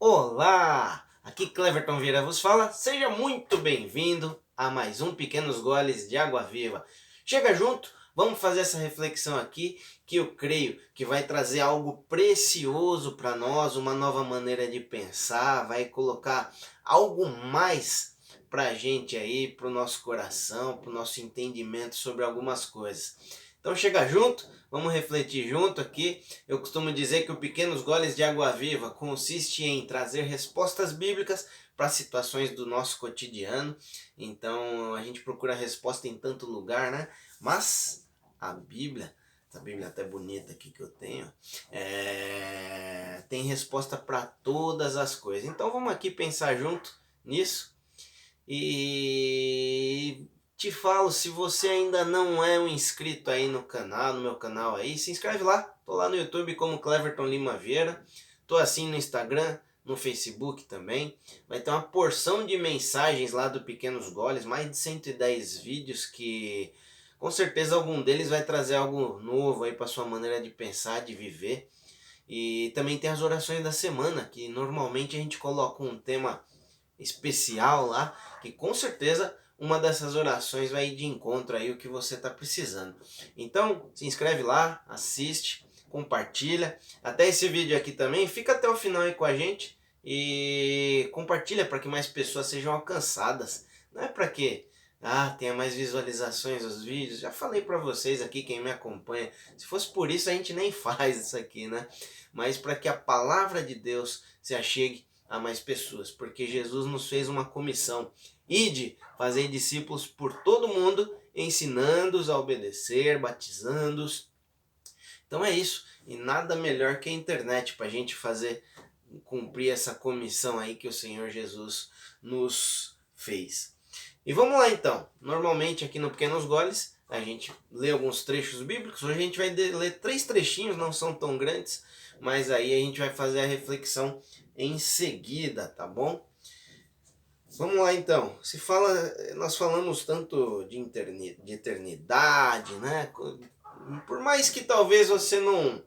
Olá! Aqui Cleverton Vieira vos fala, seja muito bem-vindo a mais um Pequenos Goles de Água Viva. Chega junto, vamos fazer essa reflexão aqui que eu creio que vai trazer algo precioso para nós, uma nova maneira de pensar, vai colocar algo mais para a gente aí, para o nosso coração, para o nosso entendimento sobre algumas coisas. Então chega junto, vamos refletir junto aqui. Eu costumo dizer que o Pequenos Goles de Água Viva consiste em trazer respostas bíblicas para situações do nosso cotidiano. Então a gente procura resposta em tanto lugar, né? Mas a Bíblia, essa Bíblia até bonita aqui que eu tenho, tem resposta para todas as coisas. Então vamos aqui pensar junto nisso. E te falo, se você ainda não é um inscrito aí no canal, no meu canal aí, se inscreve lá. Tô lá no YouTube como Cleverton Lima Vieira. Tô assim no Instagram, no Facebook também. Vai ter uma porção de mensagens lá do Pequenos Goles, mais de 110 vídeos que com certeza algum deles vai trazer algo novo aí para sua maneira de pensar, de viver. E também tem as orações da semana, que normalmente a gente coloca um tema especial lá, que com certeza uma dessas orações vai ir de encontro aí o que você está precisando. Então se inscreve lá, assiste, compartilha. Até esse vídeo aqui também, fica até o final aí com a gente e compartilha para que mais pessoas sejam alcançadas. Não é para que tenha mais visualizações os vídeos. Já falei para vocês aqui, quem me acompanha, se fosse por isso a gente nem faz isso aqui, né? Mas para que a palavra de Deus se achegue a mais pessoas, porque Jesus nos fez uma comissão: ide, fazer discípulos por todo mundo, ensinando-os a obedecer, batizando-os. Então é isso, e nada melhor que a internet para a gente cumprir essa comissão aí que o Senhor Jesus nos fez. E vamos lá então. Normalmente aqui no Pequenos Goles a gente lê alguns trechos bíblicos. Hoje a gente vai ler 3 trechinhos, não são tão grandes, mas aí a gente vai fazer a reflexão em seguida, tá bom? Vamos lá então. Nós falamos tanto de eternidade, né? Por mais que talvez você não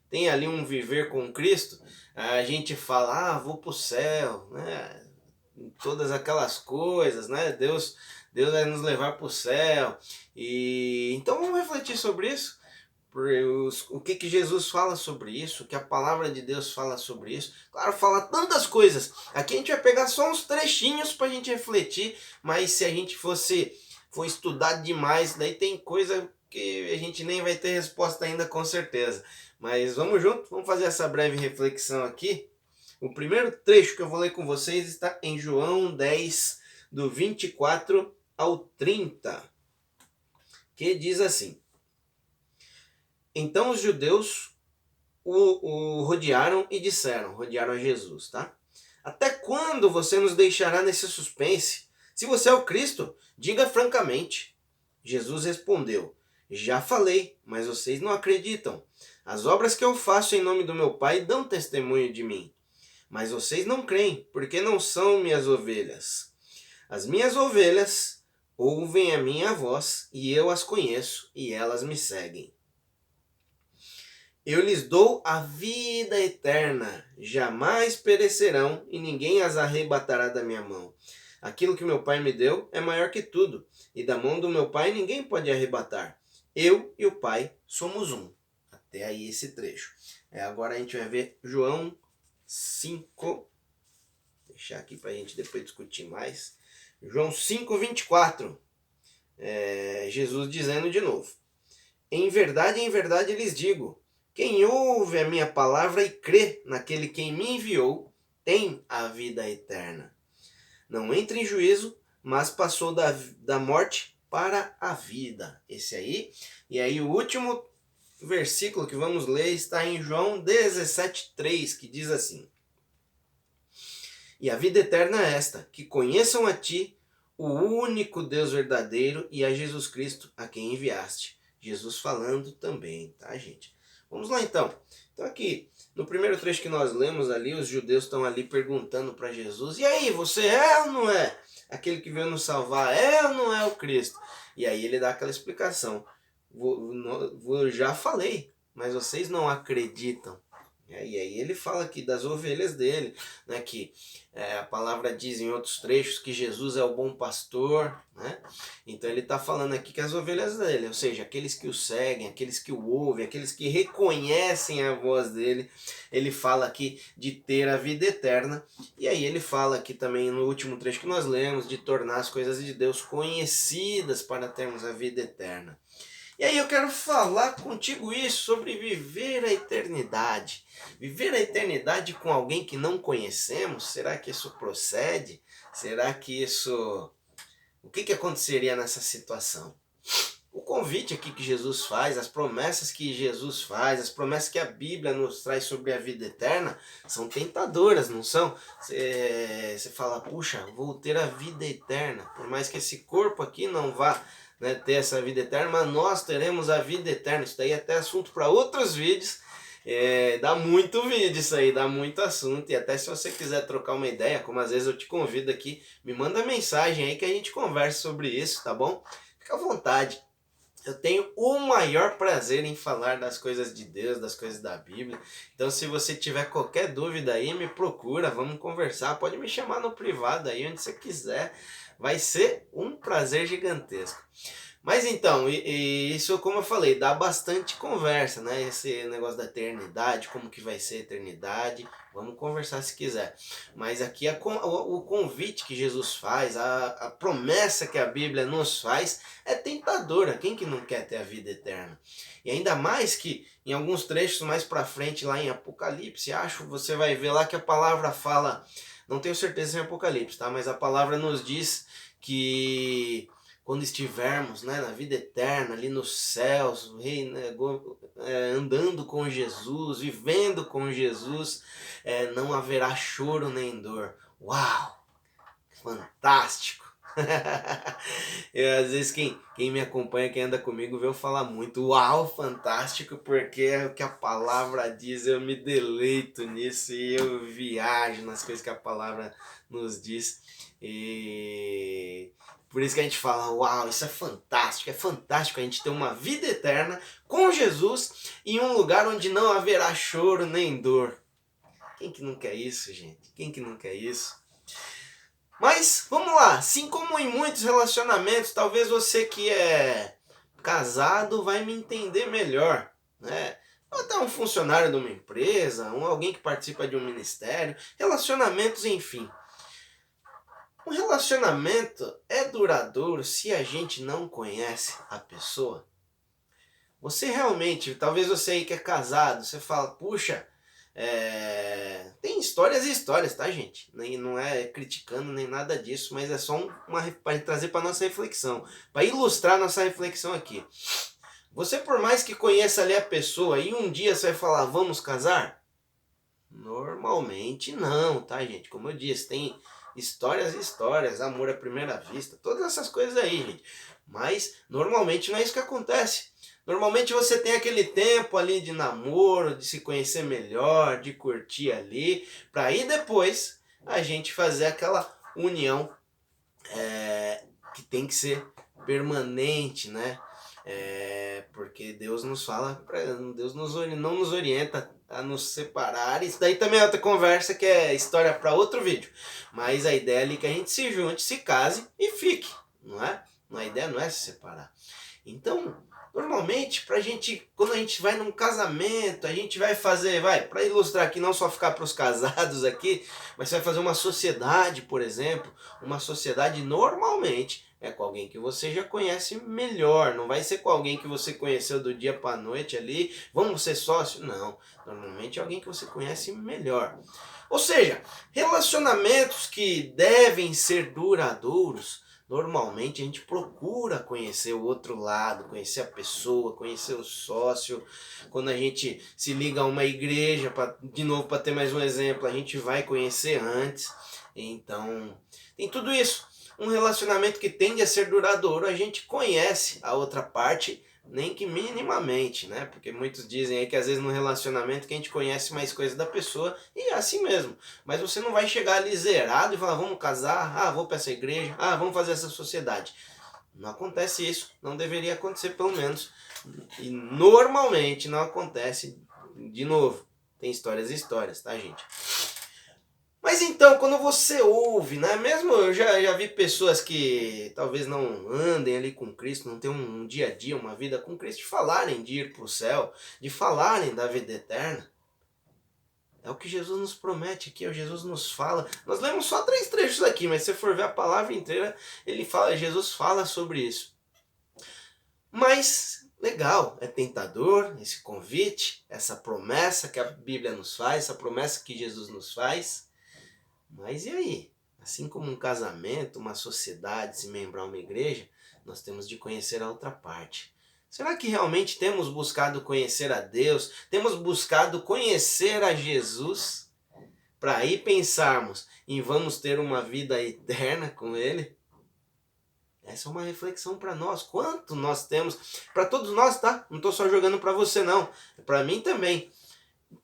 tenha ali um viver com Cristo, a gente fala, vou pro céu, né? Todas aquelas coisas, né? Deus vai nos levar para o céu. E então vamos refletir sobre isso. O que Jesus fala sobre isso, o que a palavra de Deus fala sobre isso. Claro, fala tantas coisas. Aqui a gente vai pegar só uns trechinhos para a gente refletir, mas se a gente for estudar demais, daí tem coisa que a gente nem vai ter resposta ainda com certeza. Mas vamos junto, vamos fazer essa breve reflexão aqui. O primeiro trecho que eu vou ler com vocês está em João 10, do 24 ao 30, que diz assim: Então os judeus o rodearam e rodearam a Jesus, tá? Até quando você nos deixará nesse suspense? Se você é o Cristo, diga francamente. Jesus respondeu: Já falei, mas vocês não acreditam. As obras que eu faço em nome do meu Pai dão testemunho de mim. Mas vocês não creem, porque não são minhas ovelhas. As minhas ovelhas ouvem a minha voz, e eu as conheço, e elas me seguem. Eu lhes dou a vida eterna, jamais perecerão, e ninguém as arrebatará da minha mão. Aquilo que meu Pai me deu é maior que tudo, e da mão do meu Pai ninguém pode arrebatar. Eu e o Pai somos um. Até aí esse trecho. Agora a gente vai ver João 5, deixar aqui para a gente depois discutir mais. João 5, 24. Jesus dizendo de novo: em verdade lhes digo, quem ouve a minha palavra e crê naquele quem me enviou, tem a vida eterna. Não entra em juízo, mas passou da morte para a vida. Esse aí. E aí o último versículo que vamos ler está em João 17:3, que diz assim: E a vida eterna é esta, que conheçam a ti, o único Deus verdadeiro, e a Jesus Cristo, a quem enviaste. Jesus falando também, tá, gente? Vamos lá então. Então aqui, no primeiro trecho que nós lemos ali, os judeus estão ali perguntando para Jesus: e aí, você é ou não é aquele que veio nos salvar? É ou não é o Cristo? E aí ele dá aquela explicação: já falei, mas vocês não acreditam. E aí ele fala aqui das ovelhas dele, né, que a palavra diz em outros trechos que Jesus é o bom pastor, né? Então ele está falando aqui que as ovelhas dele, ou seja, aqueles que o seguem, aqueles que o ouvem, aqueles que reconhecem a voz dele, ele fala aqui de ter a vida eterna. E aí ele fala aqui também no último trecho que nós lemos, de tornar as coisas de Deus conhecidas para termos a vida eterna. E aí eu quero falar contigo isso sobre viver a eternidade. Viver a eternidade com alguém que não conhecemos, será que isso procede? Será que isso... O que aconteceria nessa situação? O convite aqui que Jesus faz, as promessas que Jesus faz, as promessas que a Bíblia nos traz sobre a vida eterna, são tentadoras, não são? Você fala, puxa, vou ter a vida eterna, por mais que esse corpo aqui não vá, né, ter essa vida eterna, mas nós teremos a vida eterna. Isso daí é até assunto para outros vídeos. Dá muito vídeo isso aí, dá muito assunto. E até se você quiser trocar uma ideia, como às vezes eu te convido aqui, me manda mensagem aí que a gente conversa sobre isso, tá bom? Fica à vontade. Eu tenho o maior prazer em falar das coisas de Deus, das coisas da Bíblia. Então se você tiver qualquer dúvida aí, me procura, vamos conversar. Pode me chamar no privado aí, onde você quiser. Vai ser um prazer gigantesco. Mas então, isso como eu falei, dá bastante conversa, né? Esse negócio da eternidade, como que vai ser a eternidade. Vamos conversar se quiser. Mas aqui o convite que Jesus faz, a promessa que a Bíblia nos faz é tentadora. Quem que não quer ter a vida eterna? E ainda mais que em alguns trechos mais para frente lá em Apocalipse, você vai ver lá que a palavra fala, não tenho certeza em Apocalipse, tá? Mas a palavra nos diz que quando estivermos, né, na vida eterna, ali nos céus, andando com Jesus, vivendo com Jesus, não haverá choro nem dor. Uau! Fantástico! Às vezes quem me acompanha, quem anda comigo, vê eu falar muito uau, fantástico, porque é o que a palavra diz, eu me deleito nisso e eu viajo nas coisas que a palavra nos diz. E por isso que a gente fala, uau, isso é fantástico a gente ter uma vida eterna com Jesus em um lugar onde não haverá choro nem dor. Quem que não quer isso, gente? Quem que não quer isso? Mas, vamos lá, assim como em muitos relacionamentos, talvez você que é casado vai me entender melhor, né? Ou até um funcionário de uma empresa, alguém que participa de um ministério, relacionamentos, enfim. Um relacionamento é duradouro se a gente não conhece a pessoa. Você realmente, talvez você aí que é casado, você fala, puxa, tem histórias e histórias, tá, gente? Não é criticando nem nada disso, mas é só para trazer para nossa reflexão, para ilustrar nossa reflexão aqui. Você, por mais que conheça ali a pessoa e um dia você vai falar, vamos casar? Normalmente não, tá, gente? Como eu disse, tem histórias e histórias, amor à primeira vista, todas essas coisas aí, gente. Mas normalmente não é isso que acontece. Normalmente você tem aquele tempo ali de namoro, de se conhecer melhor, de curtir ali, para aí depois a gente fazer aquela união que tem que ser permanente, né? Porque Deus nos fala, Deus não nos orienta a nos separar. Isso daí também é outra conversa que é história para outro vídeo. Mas a ideia ali é que a gente se junte, se case e fique, não é? A ideia não é se separar. Então, normalmente, quando a gente vai num casamento, a gente vai fazer, para ilustrar aqui, não só ficar para os casados aqui, mas você vai fazer uma sociedade, por exemplo. Uma sociedade normalmente é com alguém que você já conhece melhor, não vai ser com alguém que você conheceu do dia para a noite ali, vamos ser sócio? Não, normalmente é alguém que você conhece melhor. Ou seja, relacionamentos que devem ser duradouros, normalmente a gente procura conhecer o outro lado, conhecer a pessoa, conhecer o sócio. Quando a gente se liga a uma igreja, de novo para ter mais um exemplo, a gente vai conhecer antes. Então, tem tudo isso. Um relacionamento que tende a ser duradouro, a gente conhece a outra parte, nem que minimamente, né? Porque muitos dizem aí que às vezes no relacionamento que a gente conhece mais coisa da pessoa, e é assim mesmo. Mas você não vai chegar ali zerado e falar, vamos casar, vou para essa igreja, vamos fazer essa sociedade. Não acontece isso, não deveria acontecer pelo menos. E normalmente não acontece de novo. Tem histórias e histórias, tá, gente? Mas então, quando você ouve, né? Mesmo eu já vi pessoas que talvez não andem ali com Cristo, não tenham um dia a dia, uma vida com Cristo, de falarem de ir para o céu, de falarem da vida eterna. É o que Jesus nos promete aqui, Jesus nos fala. Nós lemos só 3 trechos aqui, mas se você for ver a palavra inteira, Jesus fala sobre isso. Mas, legal, é tentador esse convite, essa promessa que a Bíblia nos faz, essa promessa que Jesus nos faz. Mas e aí? Assim como um casamento, uma sociedade, se membrar uma igreja, nós temos de conhecer a outra parte. Será que realmente temos buscado conhecer a Deus? Temos buscado conhecer a Jesus? Para aí pensarmos em vamos ter uma vida eterna com Ele? Essa é uma reflexão para nós. Quanto nós temos? Para todos nós, tá? Não estou só jogando para você, não. Para mim também.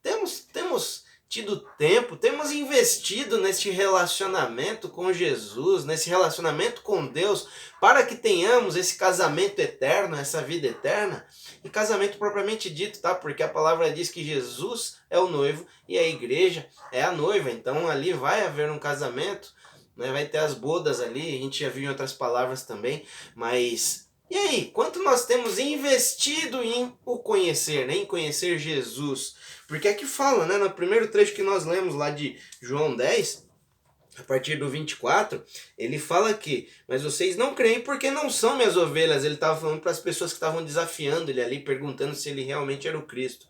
Temos tido tempo, temos investido nesse relacionamento com Jesus, nesse relacionamento com Deus, para que tenhamos esse casamento eterno, essa vida eterna. E casamento propriamente dito, tá? Porque a palavra diz que Jesus é o noivo e a igreja é a noiva. Então ali vai haver um casamento, né? Vai ter as bodas ali, a gente já viu em outras palavras também, mas... E aí, quanto nós temos investido em o conhecer, né? Em conhecer Jesus? Porque é que fala, né? No primeiro trecho que nós lemos lá de João 10, a partir do 24, ele fala que, mas vocês não creem porque não são minhas ovelhas. Ele estava falando para as pessoas que estavam desafiando ele ali, perguntando se ele realmente era o Cristo.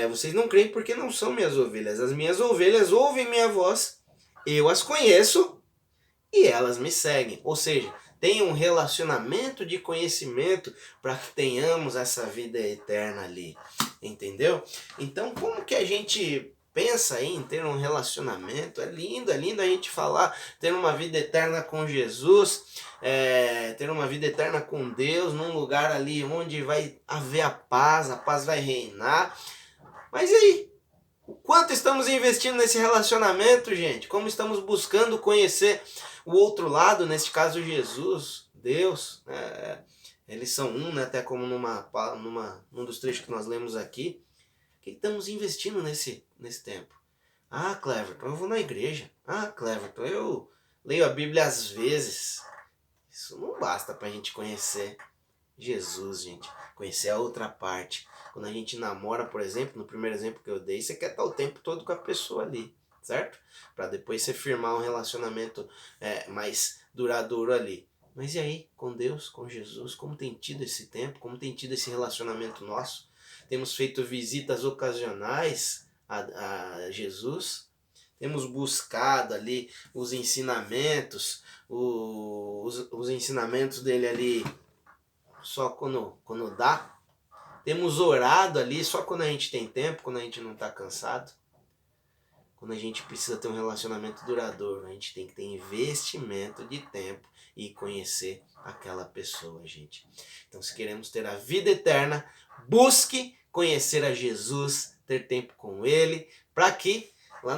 Vocês não creem porque não são minhas ovelhas. As minhas ovelhas ouvem minha voz, eu as conheço e elas me seguem. Ou seja, tem um relacionamento de conhecimento para que tenhamos essa vida eterna ali, entendeu? Então, como que a gente pensa aí em ter um relacionamento? É lindo a gente falar, ter uma vida eterna com Jesus, ter uma vida eterna com Deus, num lugar ali onde vai haver a paz vai reinar. Mas e aí? O quanto estamos investindo nesse relacionamento, gente? Como estamos buscando conhecer o outro lado, neste caso Jesus, Deus, né? Eles são um, né? Até como num dos trechos que nós lemos aqui. O que estamos investindo nesse tempo? Ah, Cleverton, eu vou na igreja. Ah, Cleverton, eu leio a Bíblia às vezes. Isso não basta para a gente conhecer Jesus, gente. Conhecer a outra parte. Quando a gente namora, por exemplo, no primeiro exemplo que eu dei, você quer estar o tempo todo com a pessoa ali, certo? Para depois você firmar um relacionamento mais duradouro ali. Mas e aí, com Deus, com Jesus, como tem tido esse tempo? Como tem tido esse relacionamento nosso? Temos feito visitas ocasionais a Jesus? Temos buscado ali os ensinamentos, os ensinamentos dele ali só quando dá? Temos orado ali só quando a gente tem tempo, quando a gente não está cansado? Quando a gente precisa ter um relacionamento duradouro, a gente tem que ter investimento de tempo e conhecer aquela pessoa, gente. Então, se queremos ter a vida eterna, busque conhecer a Jesus, ter tempo com Ele, para que lá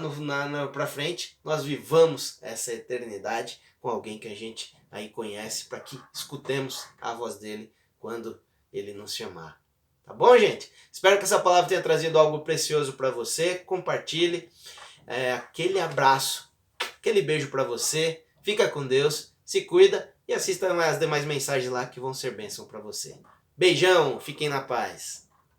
para frente nós vivamos essa eternidade com alguém que a gente aí conhece, para que escutemos a voz dele quando ele nos chamar. Tá bom, gente? Espero que essa palavra tenha trazido algo precioso para você. Compartilhe. Aquele abraço, aquele beijo para você. Fica com Deus, se cuida e assista as demais mensagens lá que vão ser bênção para você. Beijão, fiquem na paz.